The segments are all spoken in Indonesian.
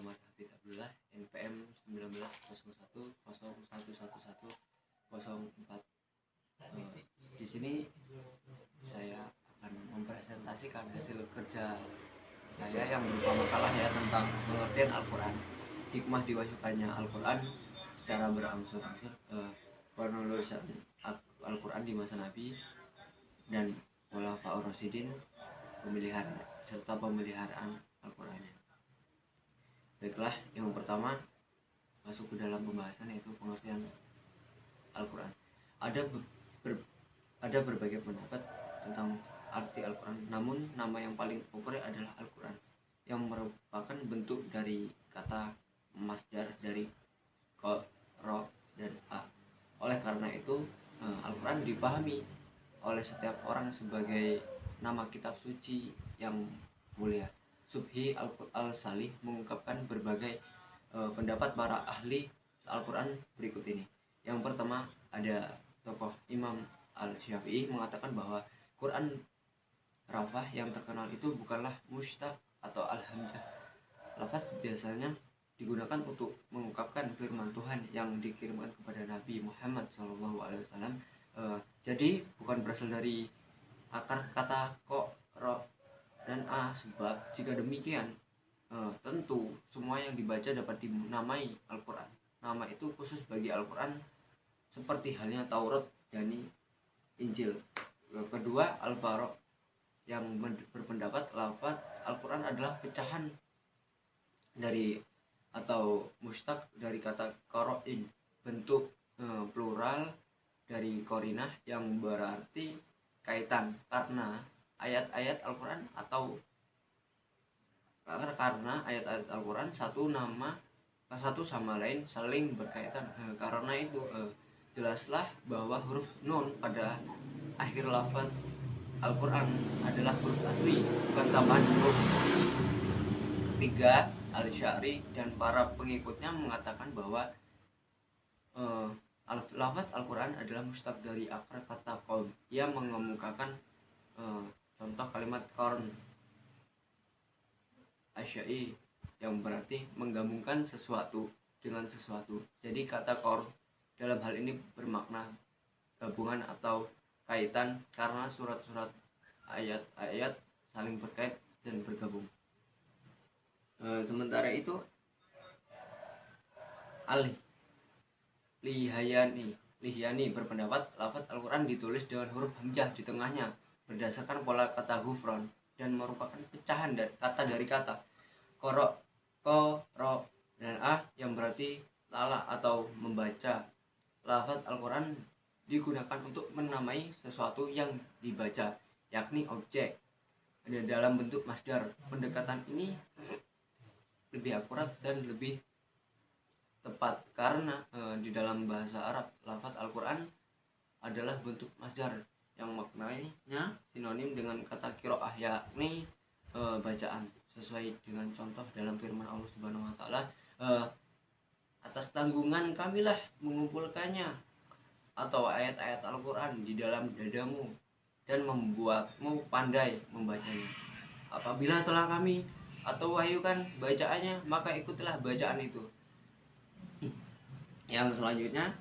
Muhammad Hafid Abdullah, NPM 1901011104. Di sini saya akan mempresentasikan hasil kerja saya yang berupa makalah ya tentang pengertian Al-Quran, hikmah diwahyukannya Al-Quran secara berangsur-angsur, penulisan Al-Quran di masa Nabi, dan Khulafaur Rasyidin, pemeliharaan Al-Qurannya. Baiklah, yang pertama masuk ke dalam pembahasan, yaitu pengertian Al-Quran. Ada berbagai pendapat tentang arti Al-Quran, namun nama yang paling populer adalah Al-Quran, yang merupakan bentuk dari kata masdar dari ro dan a. Oleh karena itu, Al-Quran dipahami oleh setiap orang sebagai nama kitab suci yang mulia. Subhi Al-Salih mengungkapkan berbagai pendapat para ahli Al-Quran berikut ini. Yang pertama, ada tokoh Imam Al-Syafi'i mengatakan bahwa Quran Rafah yang terkenal itu bukanlah mushtaq atau al-hamzah. Lafaz biasanya digunakan untuk mengungkapkan firman Tuhan yang dikirimkan kepada Nabi Muhammad SAW. Jadi bukan berasal dari akar kata ko, ro, dan a. Sebab jika demikian, tentu semua yang dibaca dapat dinamai Al-Quran. Nama itu khusus bagi Al-Quran, seperti halnya Taurat dan Injil. Kedua, Al-Barak yang berpendapat lafaz Al-Quran adalah pecahan dari atau mushtaq dari kata qoro'in, bentuk plural dari korinah yang berarti kaitan, karena ayat-ayat Al-Quran satu sama lain saling berkaitan. Karena itu jelaslah bahwa huruf nun pada akhir lafaz Al-Quran adalah huruf asli, bukan tambahan huruf. Ketiga, Al-Syari dan para pengikutnya mengatakan bahwa lafaz Al-Quran adalah mushtaq dari akar kata qaum. Ia mengemukakan contoh kalimat qarn asyai yang berarti menggabungkan sesuatu dengan sesuatu. Jadi kata qarn dalam hal ini bermakna gabungan atau kaitan, karena surat-surat ayat-ayat saling berkait dan bergabung. Sementara itu, Lihyani berpendapat lafaz Al-Quran ditulis dengan huruf hamzah di tengahnya berdasarkan pola kata ghufran dan merupakan pecahan kata dari kata qoro, dan a yang berarti lala atau membaca. Lafaz Al-Quran digunakan untuk menamai sesuatu yang dibaca, yakni objek, dalam bentuk masdar. Pendekatan ini lebih akurat dan lebih tepat karena di dalam bahasa Arab lafaz Al-Quran adalah bentuk masdar yang maknanya sinonim dengan kata qiraah, yakni bacaan, sesuai dengan contoh dalam firman Allah Subhanahu wa taala, atas tanggungan kamilah mengumpulkannya atau ayat-ayat Al-Quran di dalam dadamu dan membuatmu pandai membacanya. Apabila telah kami atau wahyukan bacaannya, maka ikutilah bacaan itu. Yang selanjutnya,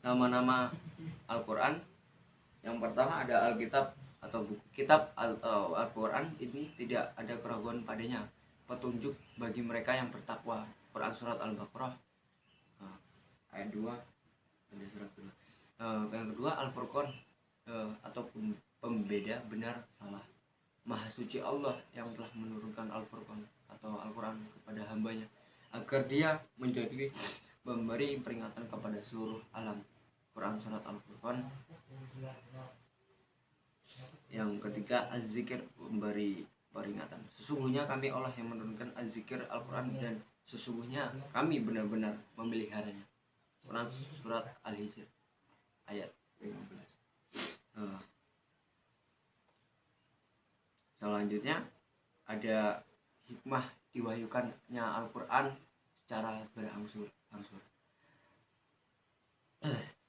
nama-nama Al-Quran. Yang pertama ada Alkitab atau buku kitab Al-Quran. Ini tidak ada keraguan padanya, petunjuk bagi mereka yang bertakwa. Quran surat Al-Baqarah ayat 2, ada surat 2. Yang kedua Al-Furqan, ataupun pembeda benar salah. Maha suci Allah yang telah menurunkan Al-Furqan atau Al-Quran kepada hambanya agar dia menjadi memberi peringatan kepada seluruh alam. Quran surat Al-Furqan. Yang ketiga Az-Zikr, memberi peringatan. Sesungguhnya kami Allah yang menurunkan Az-Zikr Al-Quran, dan sesungguhnya kami benar-benar memeliharanya. Quran surat Al-Hijr ayat 15. Selanjutnya ada hikmah diwahyukannya Al-Quran secara berangsur-angsur.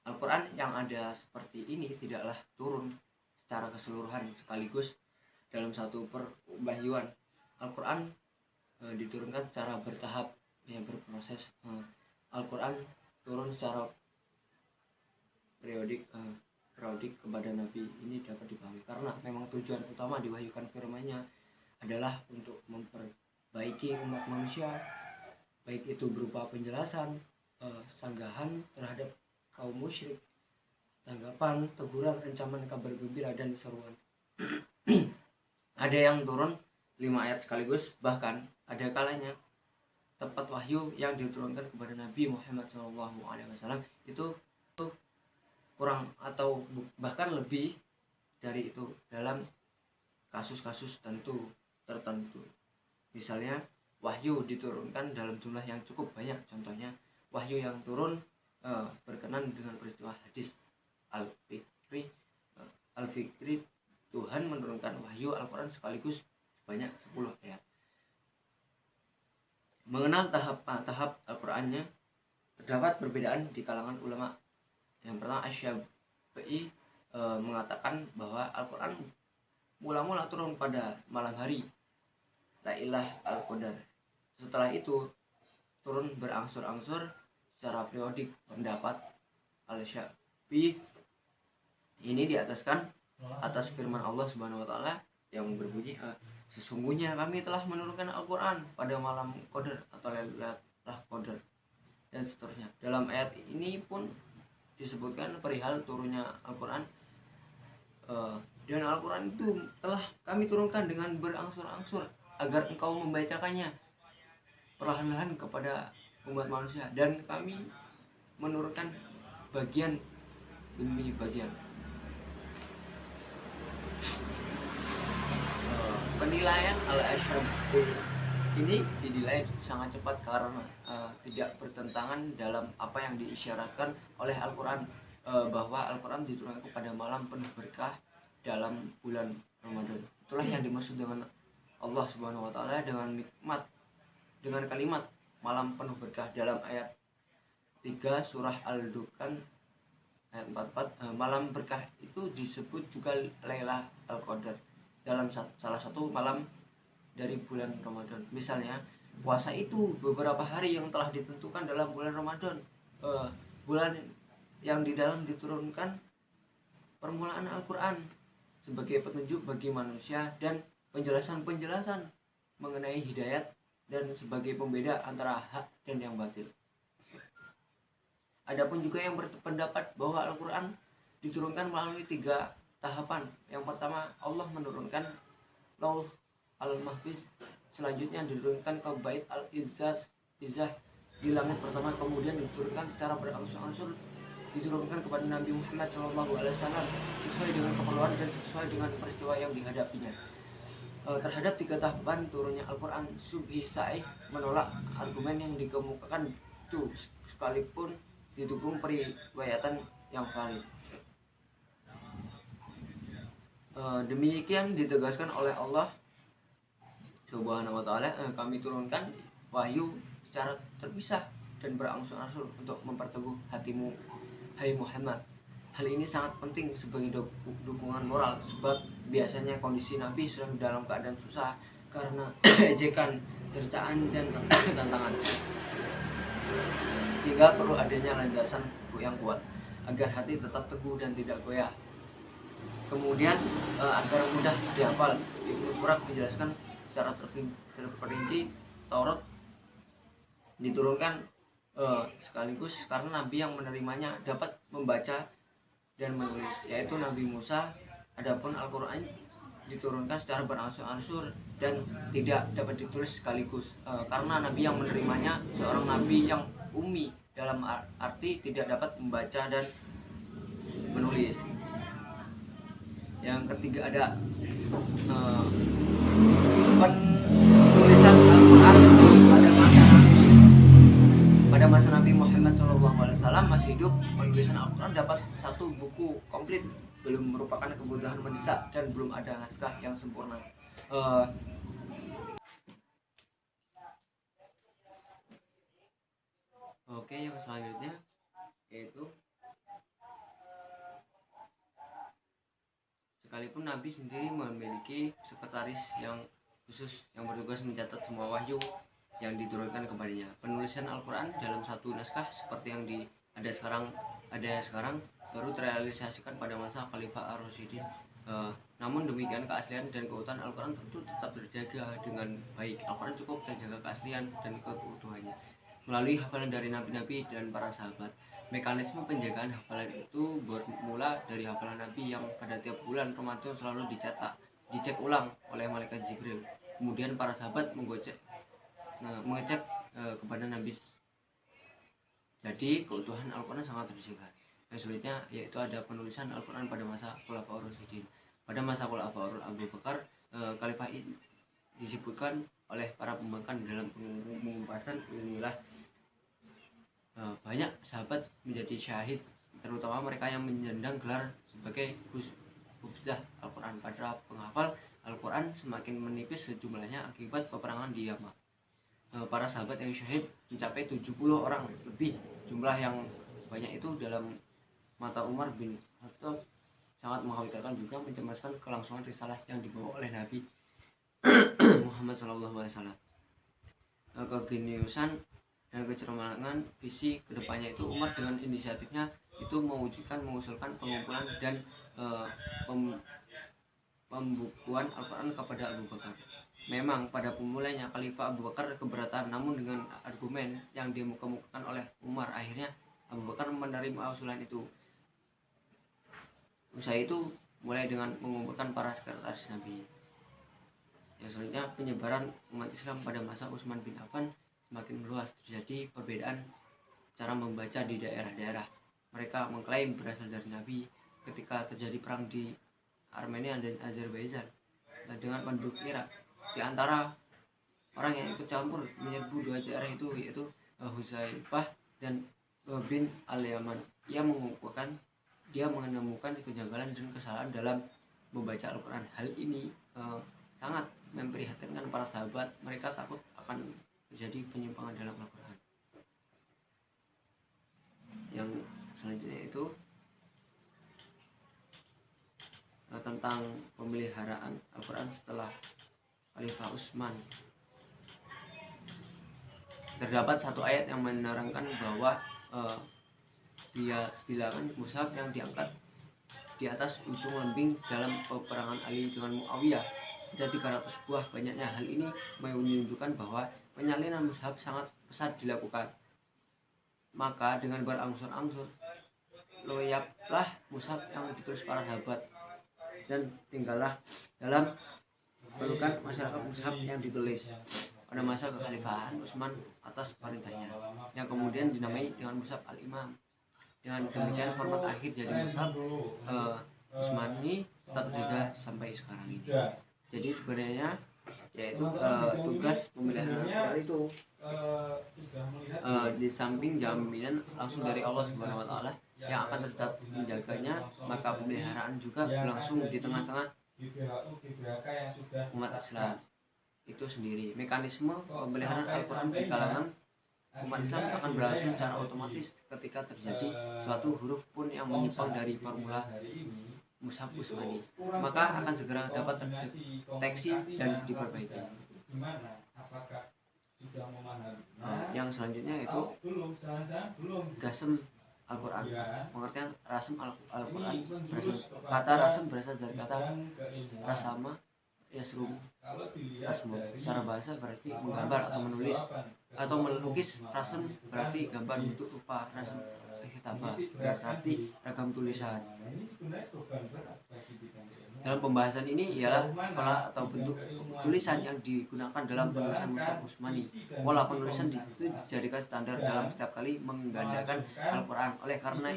Al-Quran yang ada seperti ini tidaklah turun secara keseluruhan sekaligus dalam satu perwahyuan. Al-Quran diturunkan secara bertahap, ya berproses. Al-Quran turun secara periodik kepada Nabi ini dapat dipahami karena memang tujuan utama diwahyukan firman-Nya adalah untuk memperbaiki umat manusia, baik itu berupa penjelasan, sanggahan terhadap kaum musyrik, tanggapan, teguran, ancaman, kabar gembira, dan seruan. Ada yang turun 5 ayat sekaligus, bahkan ada kalanya tempat wahyu yang diturunkan kepada Nabi Muhammad SAW itu kurang atau bahkan lebih dari itu dalam kasus-kasus tertentu. Misalnya wahyu diturunkan dalam jumlah yang cukup banyak. Contohnya wahyu yang turun berkenan dengan peristiwa hadis Al-Fikri, Tuhan menurunkan wahyu Al-Quran sekaligus sebanyak 10 ayat. Mengenal tahap Al-Qurannya terdapat perbedaan di kalangan ulama. Yang pertama, Asy-Syafi'i mengatakan bahwa Al-Quran mula-mula turun pada malam hari, Lailah Al-Qadar. Setelah itu turun berangsur-angsur secara periodik. Pendapat Al-Syafi'i ini diataskan atas firman Allah Subhanahu wa taala yang berbunyi, sesungguhnya kami telah menurunkan Al-Quran pada malam Qadar atau Lailatul Qadar, dan seterusnya. Dalam ayat ini pun disebutkan perihal turunnya Al-Quran, dan Al-Quran itu telah kami turunkan dengan berangsur-angsur agar engkau membacakannya perlahan-lahan kepada umat manusia, dan kami menurunkan bagian demi bagian. Penilaian Al-Asy-Syafi'i ini dinilai sangat cepat karena tidak bertentangan dalam apa yang diisyaratkan oleh Al-Quran, bahwa Al-Quran diturunkan pada malam penuh berkah dalam bulan Ramadan. Itulah yang dimaksud dengan Allah Subhanahu wa taala dengan kalimat malam penuh berkah dalam ayat 3 surah Al-Dukhan ayat 44. Malam berkah itu disebut juga Lailatul Qadar dalam salah satu malam dari bulan Ramadan. Misalnya puasa itu beberapa hari yang telah ditentukan dalam bulan Ramadan, bulan yang di dalam diturunkan permulaan Al-Quran sebagai petunjuk bagi manusia dan penjelasan-penjelasan mengenai hidayat dan sebagai pembeda antara hak dan yang batil. Adapun juga yang berpendapat bahwa Al-Quran diturunkan melalui 3 tahapan. Yang pertama, Allah menurunkan Lauh Al-Mahfuz, selanjutnya diturunkan ke Bait Al-Izzah di langit pertama, kemudian diturunkan secara berangsur-angsur diturunkan kepada Nabi Muhammad SAW sesuai dengan keperluan dan sesuai dengan peristiwa yang dihadapinya. Terhadap 3 tahapan turunnya Al-Quran, Subhi Sa'ih menolak argumen yang dikemukakan itu sekalipun didukung periwayatan yang valid. Demikian ditegaskan oleh Allah Subhanahu wa taala, kami turunkan wahyu secara terpisah dan berangsur-angsur untuk memperteguh hatimu, hai Muhammad. Hal ini sangat penting sebagai dukungan moral, sebab biasanya kondisi Nabi sedang dalam keadaan susah karena ejekan, cercaan, dan tantangan, sehingga perlu adanya landasan yang kuat agar hati tetap teguh dan tidak goyah. Kemudian agar mudah dihafal, Ibnu Furak menjelaskan secara terperinci Taurat diturunkan sekaligus karena Nabi yang menerimanya dapat membaca dan menulis, yaitu Nabi Musa. Adapun Al-Quran diturunkan secara berangsur-angsur dan tidak dapat ditulis sekaligus karena Nabi yang menerimanya seorang Nabi yang ummi, dalam arti tidak dapat membaca dan menulis. Yang ketiga ada penulisan Al-Quran pada masa Nabi Muhammad SAW masih hidup. Penulisan Al-Quran dapat 1 buku komplit belum merupakan kebutuhan mendesak dan belum ada naskah yang sempurna. Oke, yang selanjutnya yaitu sekalipun Nabi sendiri memiliki sekretaris yang khusus yang bertugas mencatat semua wahyu yang diturunkan kepadanya. Penulisan Al-Quran dalam satu naskah seperti yang ada sekarang baru terrealisasikan pada masa Khalifah Ar-Rasyidin. Namun demikian keaslian dan keutuhan Al-Quran tentu tetap terjaga dengan baik. Al-Quran cukup terjaga keaslian dan keutuhannya melalui hafalan dari nabi-nabi dan para sahabat. Mekanisme penjagaan hafalan itu bermula dari hafalan Nabi yang pada tiap bulan Ramadan selalu dicek ulang oleh malaikat Jibril. Kemudian para sahabat mengecek kepada Nabi. Jadi keutuhan Al-Quran sangat terjaga. Yang sulitnya yaitu ada penulisan Al-Quran pada masa Khulafaur Rasyidin. Pada masa Khulafaur Abu Bakar, khalifah disebutkan oleh para pembangkang dalam pengupasan inilah banyak sahabat menjadi syahid, terutama mereka yang menyandang gelar sebagai hufzah Al-Quran. Pada penghafal Al-Quran semakin menipis sejumlahnya akibat peperangan di Yaman. Para sahabat yang syahid mencapai 70 orang lebih. Jumlah yang banyak itu dalam mata Umar bin Khattab sangat mengkhawatirkan, juga mencemaskan kelangsungan risalah yang dibawa oleh Nabi Muhammad SAW. Kegeniusan dan kecermangan visi kedepannya itu Umar dengan inisiatifnya itu mengusulkan pengumpulan dan pembukuan Al-Quran kepada Abu Bakar. Memang pada pemulanya Khalifah Abu Bakar keberatan, namun dengan argumen yang dikemukakan oleh Umar, akhirnya Abu Bakar menerima usulan itu. Usaha itu mulai dengan mengumpulkan para sekretaris Nabi. Yang selanjutnya, penyebaran umat Islam pada masa Utsman bin Affan semakin meluas. Terjadi perbedaan cara membaca di daerah-daerah. Mereka mengklaim berasal dari Nabi ketika terjadi perang di Armenia dan Azerbaijan dengan penduduk Irak. Di antara orang yang ikut campur menyerbu dua daerah itu yaitu Hudzaifah dan bin Al-Yaman. Dia menemukan kejanggalan dan kesalahan dalam membaca Al-Quran. Hal ini sangat memprihatinkan para sahabat. Mereka takut akan terjadi penyimpangan dalam Al-Quran. Yang selanjutnya itu tentang pemeliharaan Al-Quran setelah Khalifah Utsman. Terdapat satu ayat yang menerangkan bahwa bilangan mushaf yang diangkat di atas ujung lembing dalam peperangan Ali dengan Muawiyah ada 300 buah banyaknya. Hal ini menunjukkan bahwa penyalinan mushaf sangat pesat dilakukan. Maka dengan berangsur-angsur loyaplah mushaf yang ditulis para sahabat dan tinggallah dalam pelukan masyarakat mushaf yang ditulis pada masa kekhalifahan Utsman atas perintahnya, yang kemudian dinamai dengan mushaf Al-Imam. Dengan demikian format akhir jadi mushaf Utsmani tetap terjaga sampai sekarang ini. Jadi sebenarnya yaitu tugas pemeliharaan Al-Quran itu di samping jaminan langsung dari Allah Subhanahu wa taala yang akan tetap menjaganya, maka pemeliharaan juga berlangsung di tengah-tengah umat Islam itu sendiri. Mekanisme pemeliharaan Al-Quran di kalangan umat Islam akan berlangsung secara otomatis ketika terjadi suatu huruf pun yang menyimpang dari formula mushaf Utsmani, maka akan segera dapat terdeteksi dan diperbaiki. Yang selanjutnya itu gasem Al-Quran. Pengertian rasem Al-Quran, kata rasem berasal dari kata rasama yasrum rasmu. Secara bahasa berarti menggambar atau menulis atau melukis. Rasem berarti gambar bentuk rupa. Rasem kitabah berarti ragam tulisan. Dalam pembahasan ini ialah pola atau bentuk tulisan yang digunakan dalam penulisan mushaf Utsmani. Pola penulisan itu dijadikan standar dalam setiap kali menggandakan Al-Quran. Oleh karena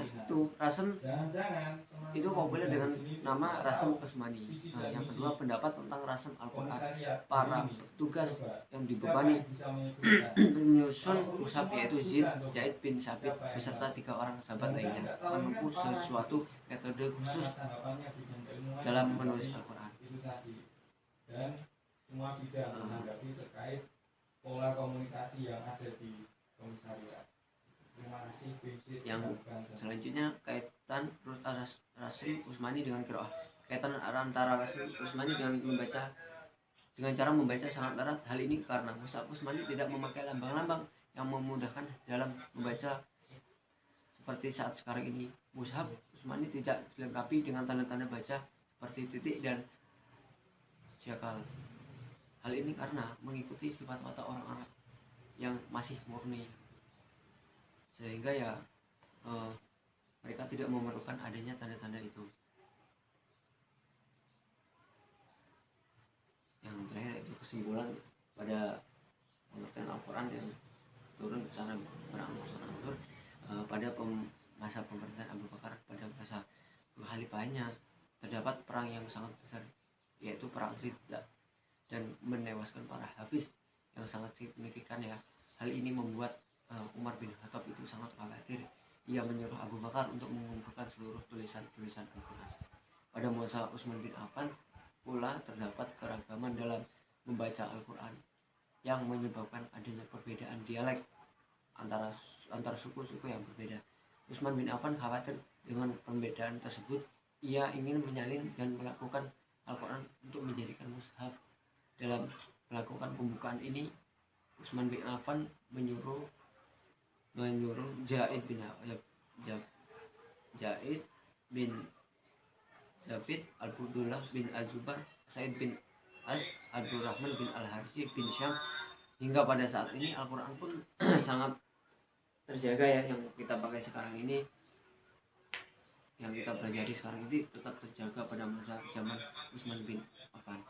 itu rasem itu populer dengan nama rasem Utsmani. Yang kedua, pendapat tentang rasem Al-Quran. Para petugas yang dibebani menyusun mushaf yaitu Zaid bin Sabit beserta 3 orang sahabat lainnya menempuh sesuatu metode khusus dalam menulis Al-Quran. Dan semua bidang menanggapi terkait pola komunikasi yang ada di komisariat. Yang selanjutnya kaitan Rasim Utsmani dengan qiraah. kaitan antara Usmani dengan cara membaca sangat erat. Hal ini karena mushaf Usmani tidak memakai lambang-lambang yang memudahkan dalam membaca seperti saat sekarang ini. Mushaf Usmani tidak dilengkapi dengan tanda-tanda baca seperti titik dan jakal. Hal ini karena mengikuti sifat watak orang Arab yang masih murni, sehingga ya mereka tidak memerlukan adanya tanda-tanda itu. Yang terakhir itu kesimpulan pada pengertian Al-Quran yang turun secara berangsur-angsur pada masa pemerintahan Abu Bakar. Pada masa kekhalifahannya terdapat perang yang sangat besar, yaitu perang Riddah, dan menewaskan para hafiz yang sangat signifikan ya. Hal ini membuat Umar bin Khattab itu sangat khawatir. Ia menyuruh Abu Bakar untuk mengumpulkan seluruh tulisan-tulisan Al-Quran. Pada masa Utsman bin Affan pula terdapat keragaman dalam membaca Al-Quran yang menyebabkan adanya perbedaan dialek antara suku-suku yang berbeda. Utsman bin Affan khawatir dengan perbedaan tersebut. Ia ingin menyalin dan melakukan Al-Quran untuk menjadikan mushaf. Dalam melakukan pembukaan ini, Utsman bin Affan menyuruh Zaid bin Zabid, Al-Budullah bin Al-Zubar, Said bin As, Abdurrahman bin Al-Harisi bin Syam. Hingga pada saat ini Al-Quran pun sangat terjaga ya. Yang kita pakai sekarang ini, yang kita pelajari sekarang ini tetap terjaga pada masa zaman Utsman bin Affan.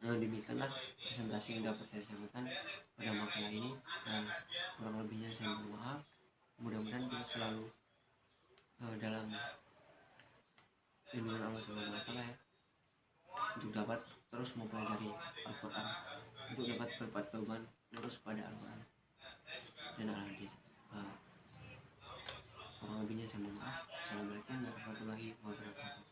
Demikianlah presentasi yang dapat saya sampaikan pada makalah ini. Kurang lebihnya saya mohon maaf. Mudah-mudahan kita selalu dalam lindungan Allah Subhanahu wa Ta'ala ya, untuk dapat terus mempelajari Al-Quran, untuk dapat berbuat taubat terus pada Al-Quran dan Al-Hadis. Kurang lebihnya saya mohon maaf. Assalamualaikum warahmatullahi wabarakatuh.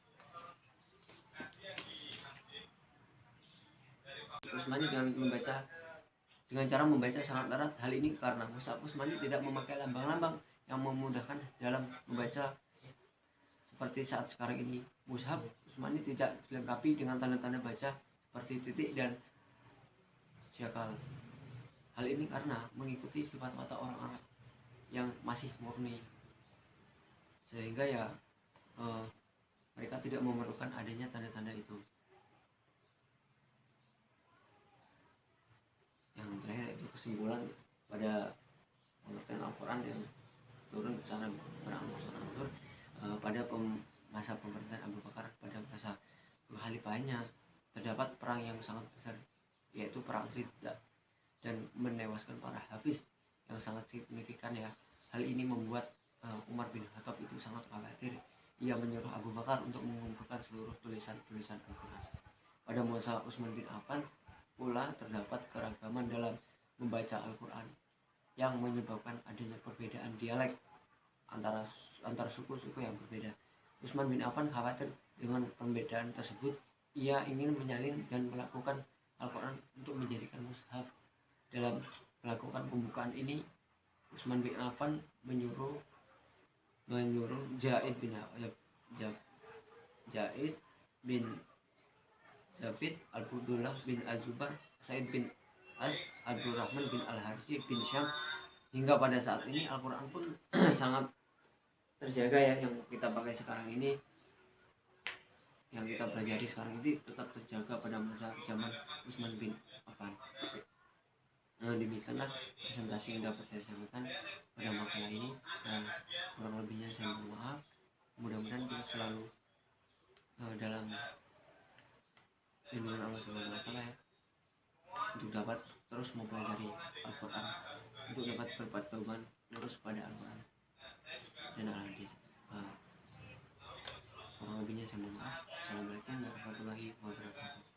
Utsmani dengan cara membaca sangat erat. Hal ini karena mushaf Utsmani tidak memakai lambang-lambang yang memudahkan dalam membaca seperti saat sekarang ini. Mushaf Utsmani tidak dilengkapi dengan tanda-tanda baca seperti titik dan jakal. Hal ini karena mengikuti sifat watak orang Arab yang masih murni, sehingga ya mereka tidak memerlukan adanya tanda-tanda itu. Yang terakhir itu kesimpulan pada pengertian Al-Quran yang turun secara berangsur-angsur pada masa pemerintahan Abu Bakar. Pada masa kekhalifahannya terdapat perang yang sangat besar, yaitu perang Riddah, dan menewaskan para hafiz yang sangat signifikan ya. Hal ini membuat Umar bin Khattab itu sangat khawatir. Ia menyuruh Abu Bakar untuk mengumpulkan seluruh tulisan-tulisan Al-Quran. Pada masa Utsman bin Affan pula terdapat keragaman dalam membaca Al-Quran yang menyebabkan adanya perbedaan dialek antara suku-suku yang berbeda. Utsman bin Affan khawatir dengan perbedaan tersebut. Ia ingin menyalin dan melakukan Al-Quran untuk menjadikan mushaf. Dalam melakukan pembukaan ini, Utsman bin Affan menyuruh Zaid bin Zabid, Al-Budullah bin Al-Zubar, Said bin As, Abdurrahman bin Al-Harisi bin Syam. Hingga pada saat ini Al-Quran pun sangat terjaga ya. Yang kita pakai sekarang ini, yang kita pelajari sekarang ini tetap terjaga pada masa zaman Utsman bin Affan. Demikianlah presentasi yang dapat saya sampaikan pada makalah ini. Kurang lebihnya saya mohon maaf. Mudah-mudahan kita selalu dalam lindungan Allah Subhanahu wa Ta'ala ya, untuk dapat terus mempelajari Al-Quran, untuk dapat berbuat taubat terus pada Al-Quran dan Al-Hadis. Kurang lebihnya saya mohon maaf. Assalamualaikum warahmatullahi wabarakatuh.